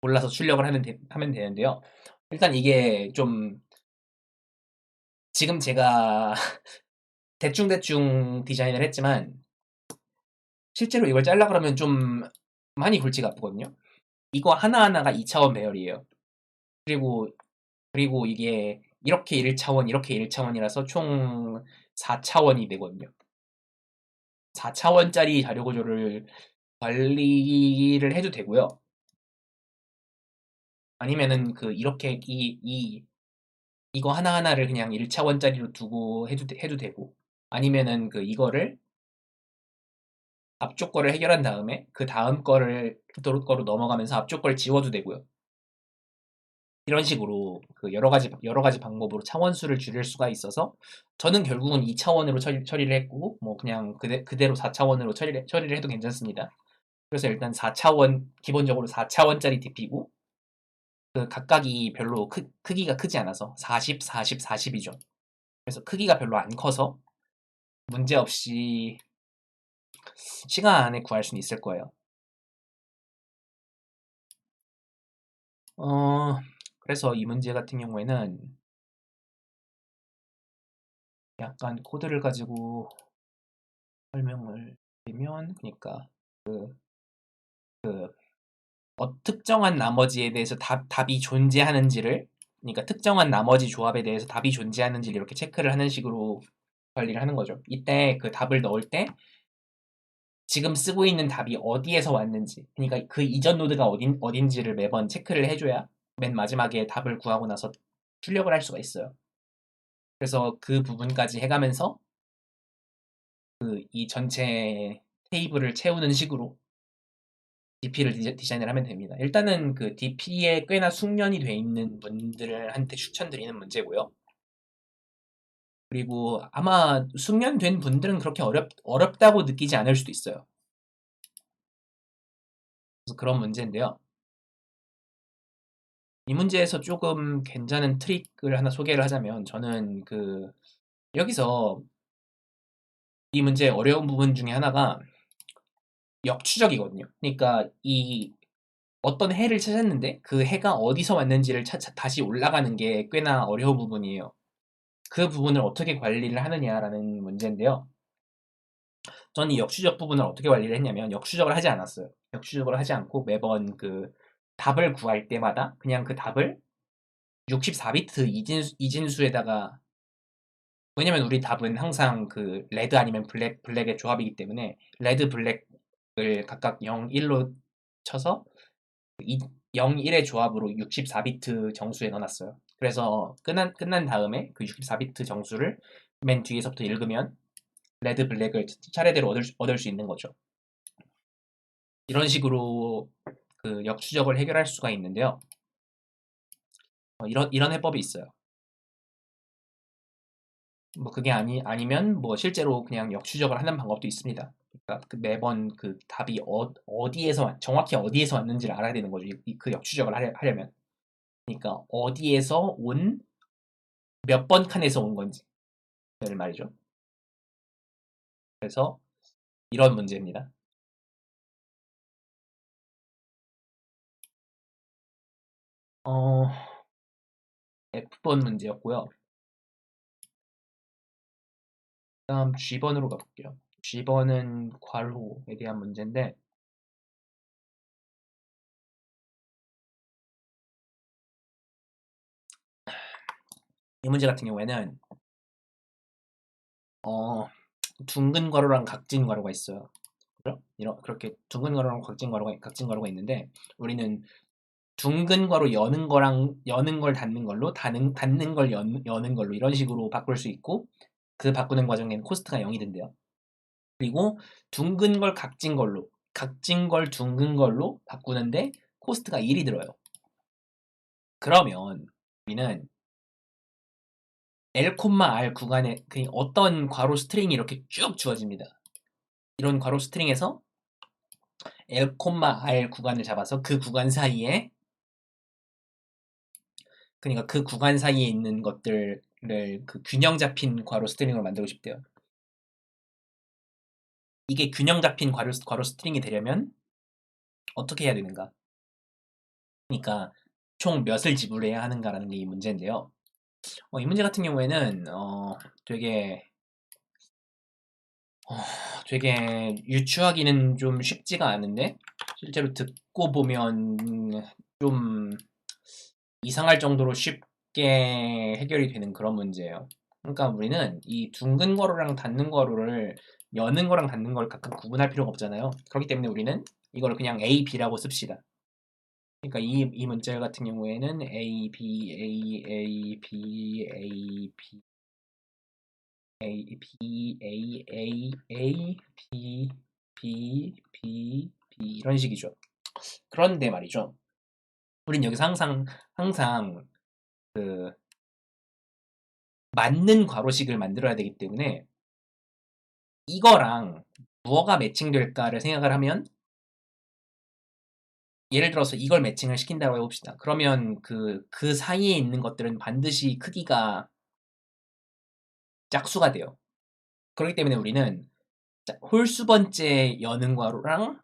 S1: 골라서 출력을 하면 되는데요. 일단 이게 좀 지금 제가 대충대충 디자인을 했지만 실제로 이걸 잘라 그러면 좀 많이 골치가 아프거든요. 이거 하나하나가 2차원 배열이에요. 그리고 이게 이렇게 1차원, 이렇게 1차원이라서 총 4차원이 되거든요. 4차원짜리 자료 구조를 관리를 해도 되고요. 아니면은 이렇게 이거 하나하나를 그냥 1차원짜리로 두고 해도 되고 아니면은 이거를 앞쪽 거를 해결한 다음에 그 다음 거로 넘어가면서 앞쪽 걸 지워도 되고요. 이런 식으로 여러 가지 방법으로 차원수를 줄일 수가 있어서 저는 결국은 2차원으로 처리를 했고 뭐 그냥 그대로 4차원으로 처리를 해도 괜찮습니다. 그래서 일단 4차원 기본적으로 4차원짜리 DP고 각각이 별로 크기가 크지 않아서 40, 40, 40이죠. 그래서 크기가 별로 안 커서 문제없이 시간 안에 구할 수는 있을 거예요. 그래서 이 문제 같은 경우에는 약간 코드를 가지고 설명을 드리면 그러니까 특정한 나머지에 대해서 답이 존재하는지를 그러니까 특정한 나머지 조합에 대해서 답이 존재하는지를 이렇게 체크를 하는 식으로 관리를 하는 거죠. 이때 답을 넣을 때 지금 쓰고 있는 답이 어디에서 왔는지 그러니까 그 이전 노드가 어딘지를 매번 체크를 해줘야 맨 마지막에 답을 구하고 나서 출력을 할 수가 있어요. 그래서 그 부분까지 해가면서 이 전체 테이블을 채우는 식으로 DP를 디자인을 하면 됩니다. 일단은 그 DP에 꽤나 숙련이 돼 있는 분들한테 추천드리는 문제고요. 그리고 아마 숙련된 분들은 그렇게 어렵다고 느끼지 않을 수도 있어요. 그래서 그런 문제인데요. 이 문제에서 조금 괜찮은 트릭을 하나 소개를 하자면, 저는 여기서 이 문제의 어려운 부분 중에 하나가 역추적이거든요. 그러니까 어떤 해를 찾았는데 그 해가 어디서 왔는지를 다시 올라가는 게 꽤나 어려운 부분이에요. 그 부분을 어떻게 관리를 하느냐라는 문제인데요. 저는 이 역추적 부분을 어떻게 관리를 했냐면, 역추적을 하지 않았어요. 역추적을 하지 않고 매번 답을 구할 때마다 그냥 그 답을 64비트 이진수에다가, 왜냐면 우리 답은 항상 레드 아니면 블랙의 조합이기 때문에 레드 블랙을 각각 0, 1로 쳐서 0, 1의 조합으로 64비트 정수에 넣어놨어요. 그래서 끝난 다음에 그 64비트 정수를 맨 뒤에서부터 읽으면 레드 블랙을 차례대로 얻을 수 있는 거죠. 이런 식으로 역추적을 해결할 수가 있는데요. 이런 해법이 있어요. 뭐 그게 아니면 뭐 실제로 그냥 역추적을 하는 방법도 있습니다. 그러니까 매번 답이 정확히 어디에서 왔는지를 알아야 되는 거죠. 그 역추적을 하려면. 그러니까 어디에서 몇 번 칸에서 온 건지 말이죠. 그래서 이런 문제입니다. F번 문제였고요. 다음 G번으로 가볼게요. G번은 괄호에 대한 문제인데, 이 문제 같은 경우에는 둥근 괄호랑 각진 괄호가 있어요. 그죠? 그렇게 둥근 괄호랑 각진 괄호가 있는데, 우리는 둥근 괄호 여는 걸 닫는 걸로, 닫는 걸 여는 걸로 이런 식으로 바꿀 수 있고, 그 바꾸는 과정에는 코스트가 0이 된대요. 그리고 둥근 걸 각진 걸 둥근 걸로 바꾸는데 코스트가 1이 들어요. 그러면 우리는 L, R 구간에 어떤 괄호 스트링이 이렇게 쭉 주어집니다. 이런 괄호 스트링에서 L, R 구간을 잡아서 그 구간 사이에, 그러니까 그 구간 사이에 있는 것들을 균형 잡힌 괄호 스트링으로 만들고 싶대요. 이게 균형 잡힌 괄호 스트링이 되려면 어떻게 해야 되는가? 그러니까 총 몇을 지불해야 하는가라는 게 이 문제인데요. 이 문제 같은 경우에는 되게 되게 유추하기는 좀 쉽지가 않은데, 실제로 듣고 보면 좀 이상할 정도로 쉽게 해결이 되는 그런 문제예요. 그러니까 우리는 이 둥근 괄호랑 닫는 괄호를 여는 거랑 닫는 걸 각각 구분할 필요가 없잖아요. 그렇기 때문에 우리는 이걸 그냥 A, B라고 씁시다. 그러니까 이 문제 같은 경우에는 A, B, A, A, B, A, B, A, B, A, A, A, B, B, B, B 이런 식이죠. 그런데 말이죠. 우린 여기서 항상 맞는 괄호식을 만들어야 되기 때문에 이거랑 무엇가 매칭될까를 생각을 하면, 예를 들어서 이걸 매칭을 시킨다고 해봅시다. 그러면 그 사이에 있는 것들은 반드시 크기가 짝수가 돼요. 그렇기 때문에 우리는 홀수 번째 여는 괄호랑,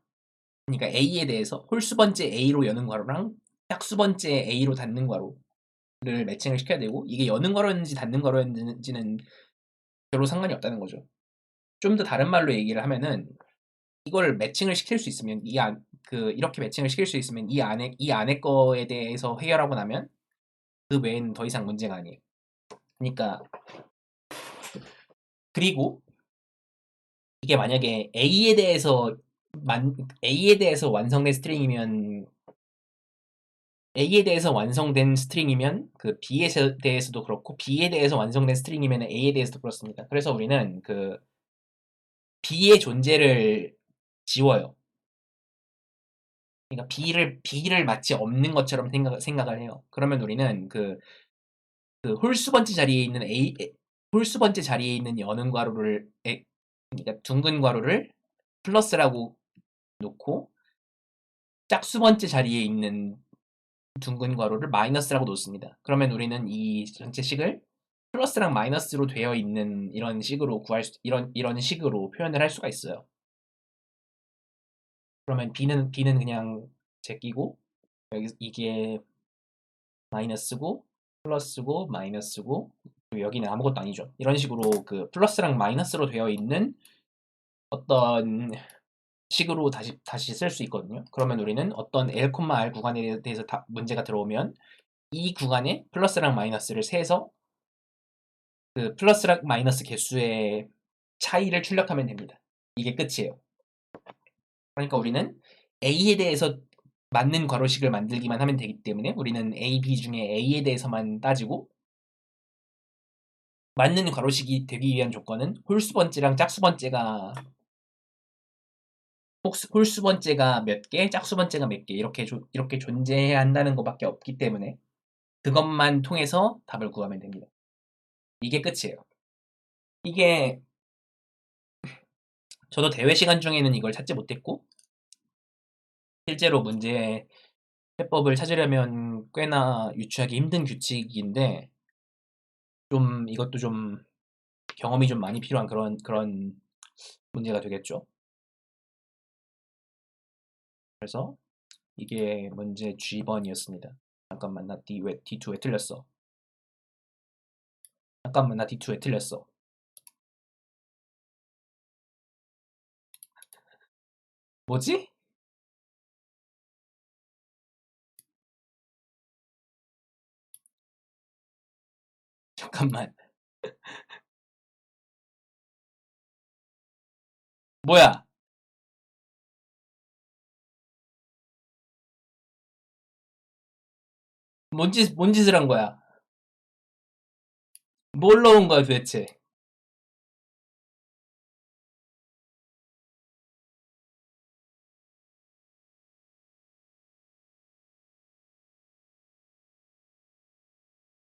S1: 그러니까 A에 대해서 홀수 번째 A로 여는 괄호랑 짝수 번째 A로 닫는 괄호를 매칭을 시켜야 되고, 이게 여는 괄호였는지 닫는 괄호였는지는 별로 상관이 없다는 거죠. 좀 더 다른 말로 얘기를 하면은, 이걸 매칭을 시킬 수 있으면 이렇게 매칭을 시킬 수 있으면 이 안에 거에 대해서 해결하고 나면 그 외에는 더 이상 문제가 아니에요. 그러니까, 그리고 이게 만약에 A에 대해서 완성된 스트링이면, B에 대해서도 그렇고, B에 대해서 완성된 스트링이면 A에 대해서도 그렇습니다. 그래서 우리는 B의 존재를 지워요. 그러니까 B를 마치 없는 것처럼 생각을 해요. 그러면 우리는 그 홀수 번째 자리에 있는 홀수 번째 자리에 있는 여는 괄호를 그러니까 둥근 괄호를 플러스라고 놓고 짝수 번째 자리에 있는 둥근 괄호를 마이너스라고 놓습니다. 그러면 우리는 이 전체 식을 플러스랑 마이너스로 되어 있는 이런 식으로 이런 식으로 표현을 할 수가 있어요. 그러면 B는 그냥 제끼고 여기 이게 마이너스고 플러스고 마이너스고 그리고 여기는 아무것도 아니죠. 이런 식으로 그 플러스랑 마이너스로 되어 있는 어떤 식으로 다시 쓸 수 있거든요. 그러면 우리는 어떤 L, R 구간에 대해서 문제가 들어오면 이 구간에 플러스랑 마이너스를 세서 그 플러스랑 마이너스 개수의 차이를 출력하면 됩니다. 이게 끝이에요. 그러니까 우리는 A에 대해서 맞는 괄호식을 만들기만 하면 되기 때문에 우리는 A, B 중에 A에 대해서만 따지고 맞는 괄호식이 되기 위한 조건은 홀수 번째랑 짝수 번째가 홀수 번째가 몇 개, 짝수 번째가 몇 개 이렇게 존재해야 한다는 것밖에 없기 때문에 그것만 통해서 답을 구하면 됩니다. 이게 끝이에요. 이게 저도 대회 시간 중에는 이걸 찾지 못했고 실제로 문제 해법을 찾으려면 꽤나 유추하기 힘든 규칙인데 좀 이것도 좀 경험이 좀 많이 필요한 그런 문제가 되겠죠. 그래서 이게 문제 G번이었습니다. 잠깐만 나 D2 왜 틀렸어? 잠깐만 나 D2 왜 틀렸어? 뭐지? 잠깐만. 뭐야? 뭔 짓을 한 거야? 뭘 넣은 거야 도대체?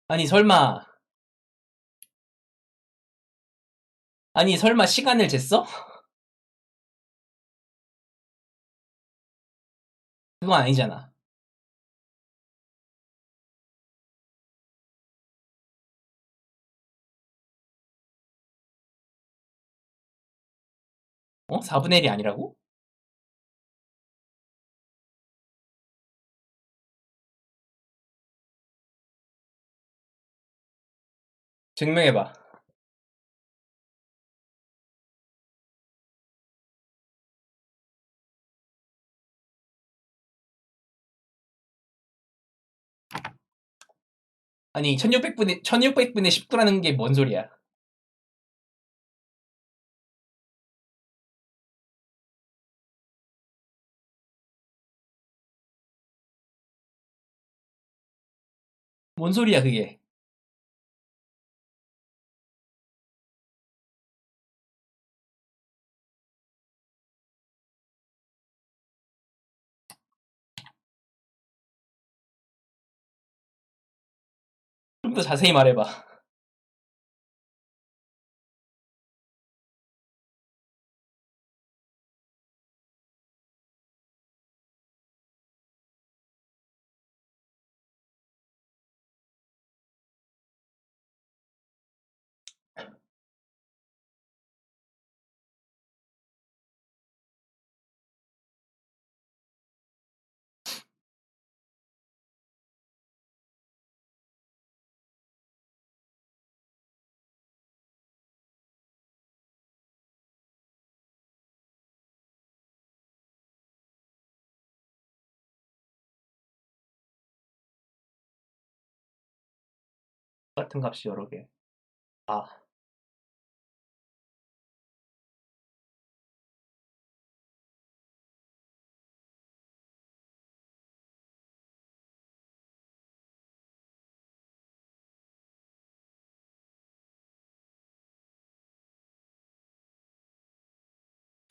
S1: 아니 설마 아니 설마 시간을 쟀어? 그건 아니잖아. 어? 4분의 1이 아니라고? 증명해봐. 아니 1600분의 19라는 게 뭔 소리야? 뭔 소리야 그게? 좀 더 자세히 말해봐. 같은 값이 여러 개. 아,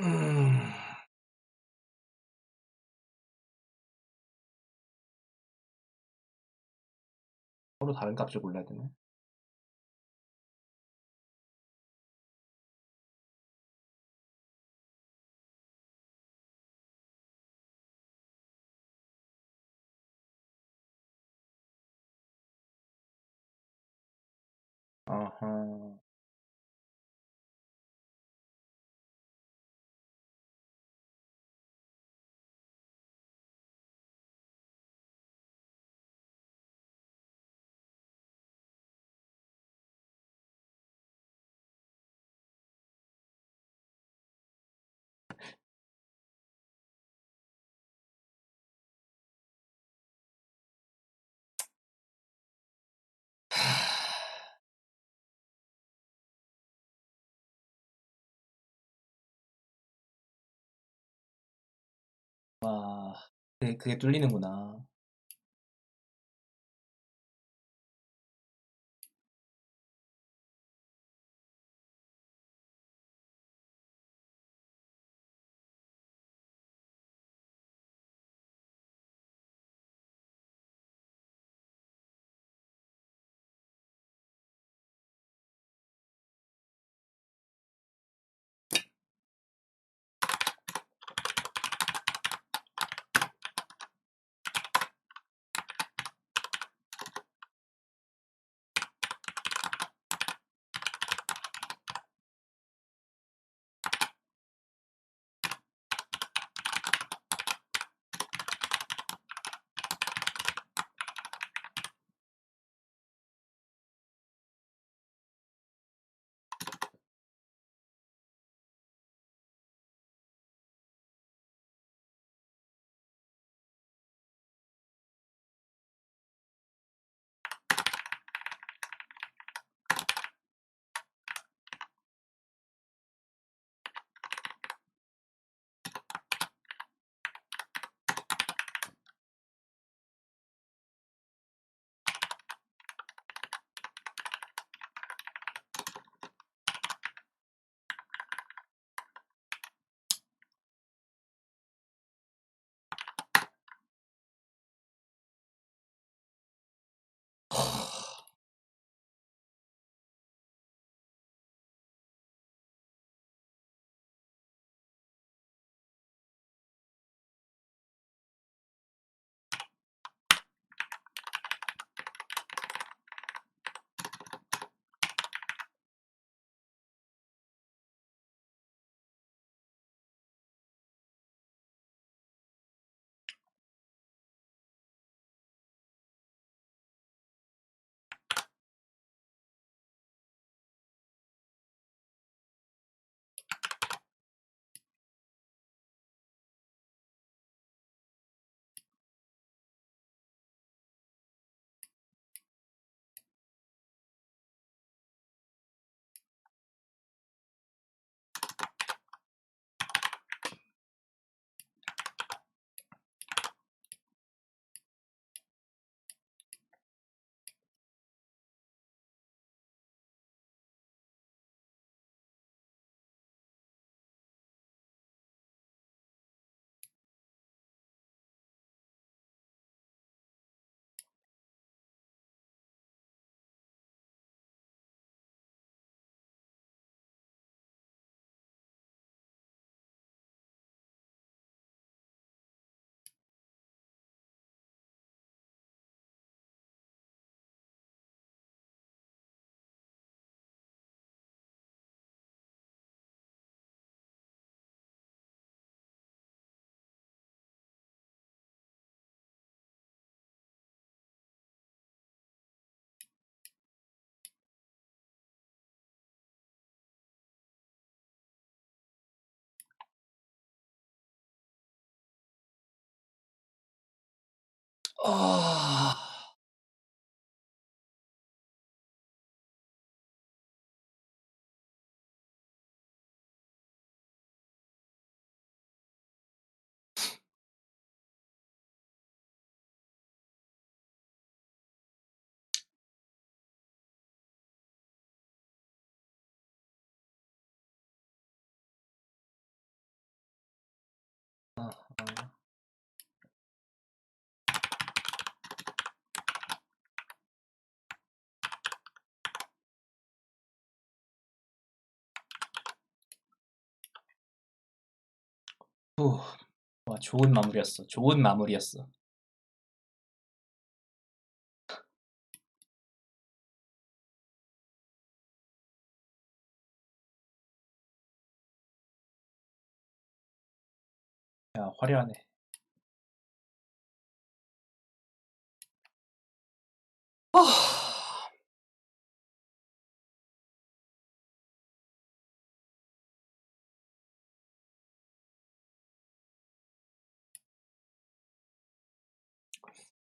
S1: 음, 서로 다른 값을 골라야 되나? 아하. 와, 그게 뚫리는구나. 아, 후. 와, 좋은 마무리였어. 좋은 마무리였어. 야, 화려하네. 아,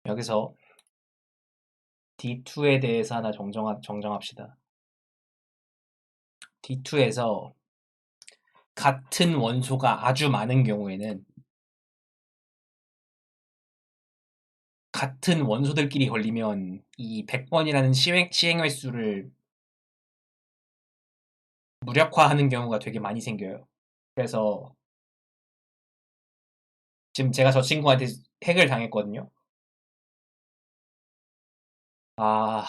S1: 여기서 D2에 대해서 하나 정정합시다. D2에서 같은 원소가 아주 많은 경우에는 같은 원소들끼리 걸리면 이 100번이라는 시행 횟수를 무력화하는 경우가 되게 많이 생겨요. 그래서 지금 제가 저 친구한테 핵을 당했거든요. 아,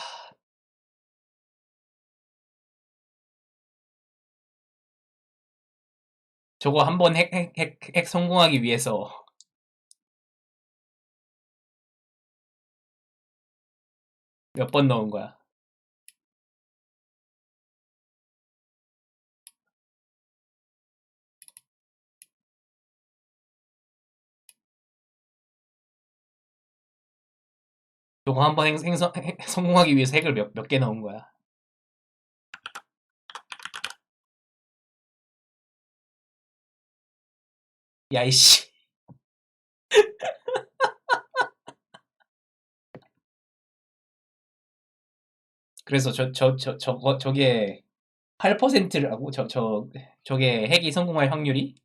S1: 저거 한번 핵 성공하기 위해서 몇 번 넣은 거야. 저거 한번 성공하기 위해서 핵을 몇 개 넣은 거야. 야, 이씨. 그래서 저게 8%라고? 저게 핵이 성공할 확률이?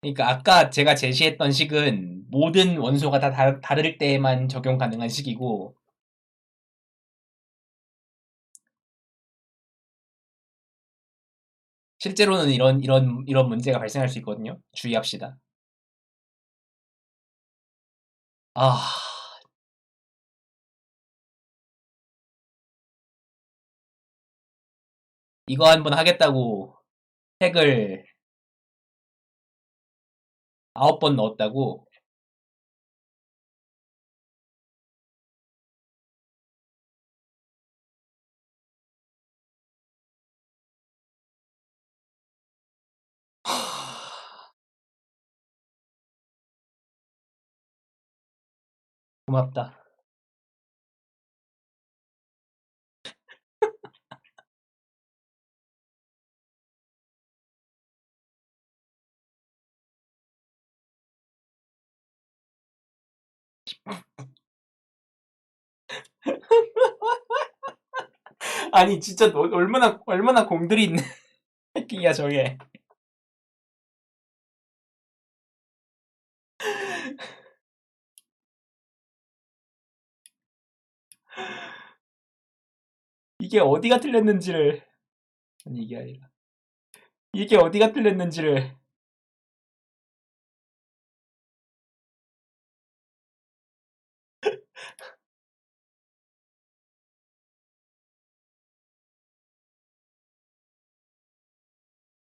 S1: 그러니까 아까 제가 제시했던 식은 모든 원소가 다 다를 때에만 적용 가능한 식이고, 실제로는 이런 문제가 발생할 수 있거든요. 주의합시다. 아, 이거 한번 하겠다고 핵을 9번 넣었다고? 고맙다. 아니, 진짜 너 얼마나 공들이 있는 새끼야, 저게. 이게 어디가 틀렸는지를, 아니, 이게 아니라. 이게 어디가 틀렸는지를.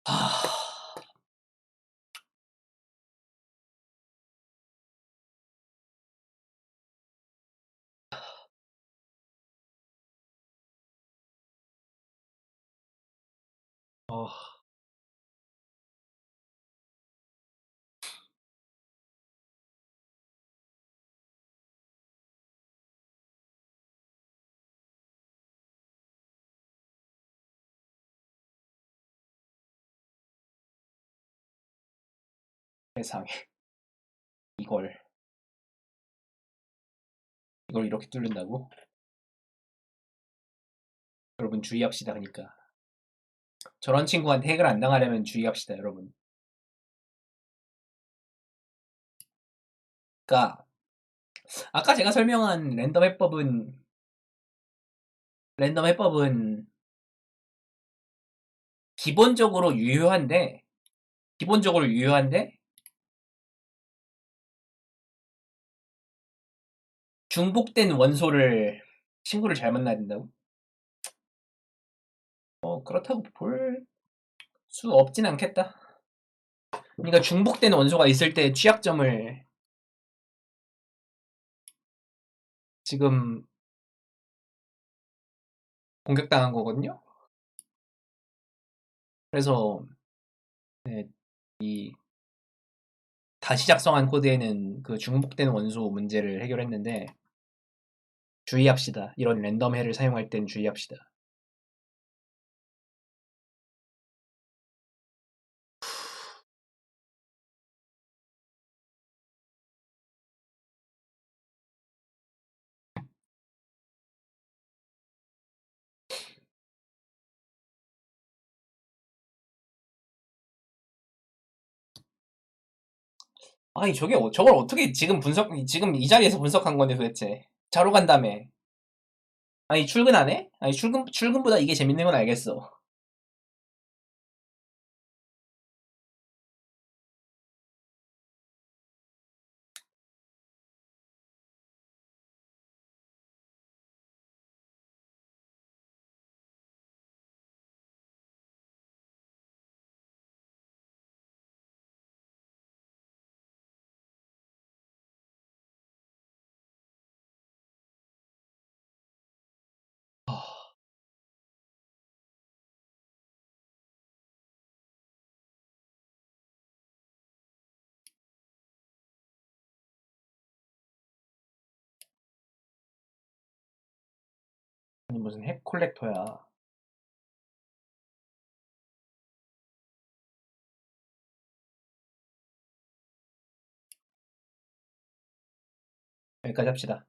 S1: 아, 어, 세상에. 이걸, 이걸 이렇게 뚫는다고? 여러분 주의합시다, 그러니까. 저런 친구한테 핵을 안 당하려면 주의합시다, 여러분. 그러니까 아까 제가 설명한 랜덤 해법은 기본적으로 유효한데 기본적으로 유효한데 중복된 원소를 친구를 잘 만나야 된다고? 그렇다고 볼 수 없진 않겠다. 그러니까 중복된 원소가 있을 때 취약점을 지금 공격당한 거거든요. 그래서 네, 이 다시 작성한 코드에는 그 중복된 원소 문제를 해결했는데 주의합시다. 이런 랜덤 해를 사용할 땐 주의합시다. 아니 저걸 어떻게 지금 이 자리에서 분석한 건데 도대체 자러 간 다음에 아니 출근 안 해? 아니 출근보다 이게 재밌는 건 알겠어. 아니 무슨 핵 콜렉터야. 여기까지 합시다.